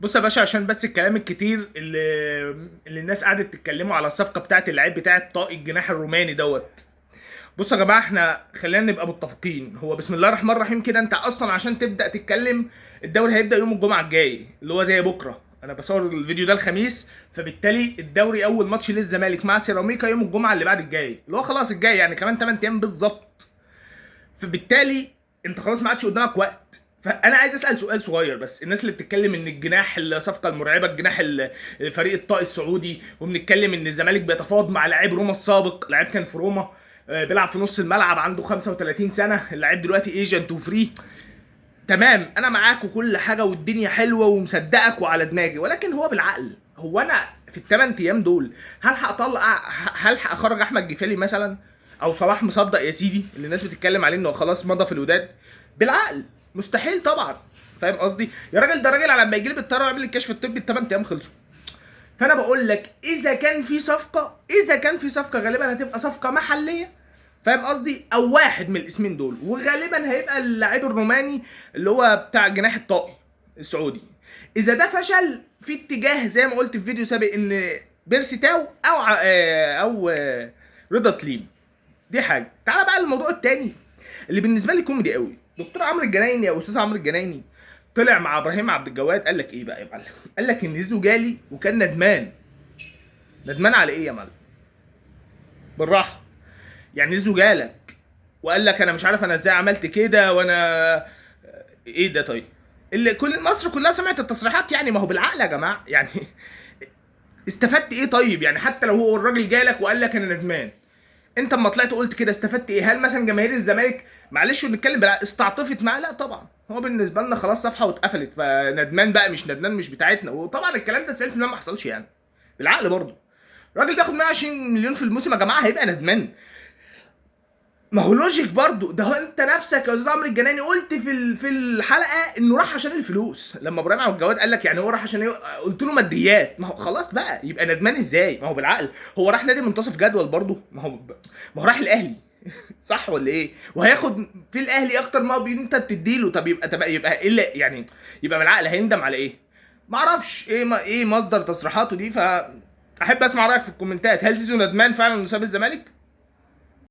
بص يا باشا، عشان بس الكلام الكتير اللي الناس قعدت تتكلموا على الصفقه بتاعت اللعيب بتاعت طاقي الجناح الروماني دوت. بص يا جماعه، احنا خلينا نبقى متفقين. هو بسم الله الرحمن الرحيم كده، انت اصلا عشان تبدا تتكلم الدوري هيبدا يوم الجمعه الجاي اللي هو زي بكره. انا بصور الفيديو ده الخميس، فبالتالي الدوري اول ماتش للزمالك مع سيراميكا يوم الجمعه اللي بعد الجاي، اللي هو خلاص الجاي يعني كمان 8 ايام بالظبط. فبالتالي انت خلاص ما عادش قدامك وقت. فانا عايز اسال سؤال صغير بس. الناس اللي بتتكلم ان الجناح الصفقه المرعبه الجناح فريق الطائي السعودي، وبنتكلم ان الزمالك بيتفاوض مع لاعب روما السابق، لاعب كان في روما بيلعب في نص الملعب عنده 35 سنه، اللاعب دلوقتي ايجنت وفري. تمام، انا معاك وكل حاجه والدنيا حلوه ومصدقك وعلى دماغي، ولكن هو بالعقل. هو انا في الثمان ايام دول هلحق اطلع، هلحق اخرج احمد جفالي مثلا، او صلاح مصدق يا سيدي اللي الناس بتتكلم عليه انه خلاص مضى في الوداد؟ بالعقل مستحيل طبعا. فاهم قصدي يا راجل؟ ده راجل على ما يجي لي بالطياره ويعمل لي الكشف الطبي الثمان ايام خلصوا. فانا بقول لك اذا كان في صفقه، اذا كان في صفقه غالبا هتبقى صفقه محليه. فاهم قصدي؟ او واحد من الاسمين دول، وغالبا هيبقى اللاعب الروماني اللي هو بتاع جناح الطائي السعودي. اذا ده فشل في اتجاه زي ما قلت في فيديو سابق ان بيرسي تاو او رضا سليم. دي حاجه. تعالى بقى للموضوع التاني اللي بالنسبه لي كوميدي قوي. دكتور عمرو الجنايني او استاذ عمرو الجنايني طلع مع ابراهيم عبد الجواد، قال لك ايه بقى يا معلم؟ قال لك ان زيزو جالي وكان ندمان. ندمان على ايه يا معلم؟ بالراحه. يعني زيزو جالك وقال لك انا مش عارف انا ازاي عملت كده وانا ايه ده؟ طيب اللي كل مصر كلها سمعت التصريحات، يعني ما هو بالعقل يا جماعه يعني. استفدت ايه طيب؟ يعني حتى لو هو الراجل جالك وقال لك انا ندمان، انت اما طلعت قلت كده استفدت ايه؟ هل مثلا جماهير الزمالك، معلش ونتكلم بالعقل، استعطفت معاه؟ لا طبعا. هو بالنسبه لنا خلاص صفحه واتقفلت، فندمان بقى مش ندمان مش بتاعتنا. وطبعا الكلام ده 90% ما حصلش يعني. بالعقل برضه راجل بياخد 120 مليون في الموسم يا جماعه، هيبقى ندمان؟ ما هو لوجيك برضو. ده هو انت نفسك يا استاذ عمرو الجناني قلت في الحلقه انه راح عشان الفلوس. لما ابراهيم عبد الجواد قال لك يعني هو راح عشان ايه، قلت له ماديات. ما هو خلاص بقى يبقى ندمان ازاي؟ ما هو بالعقل. هو راح نادي منتصف جدول برضو؟ ما هو راح الاهلي صح ولا ايه؟ وهياخد في الاهلي اكتر ما انت بتديله. طب يبقى ايه اللي يعني؟ يبقى بالعقل هيندم على ايه؟ ما اعرفش ايه ايه مصدر تصريحاته دي. احب اسمع رايك في الكومنتات. هل زيزو ندمان فعلا انه ساب الزمالك؟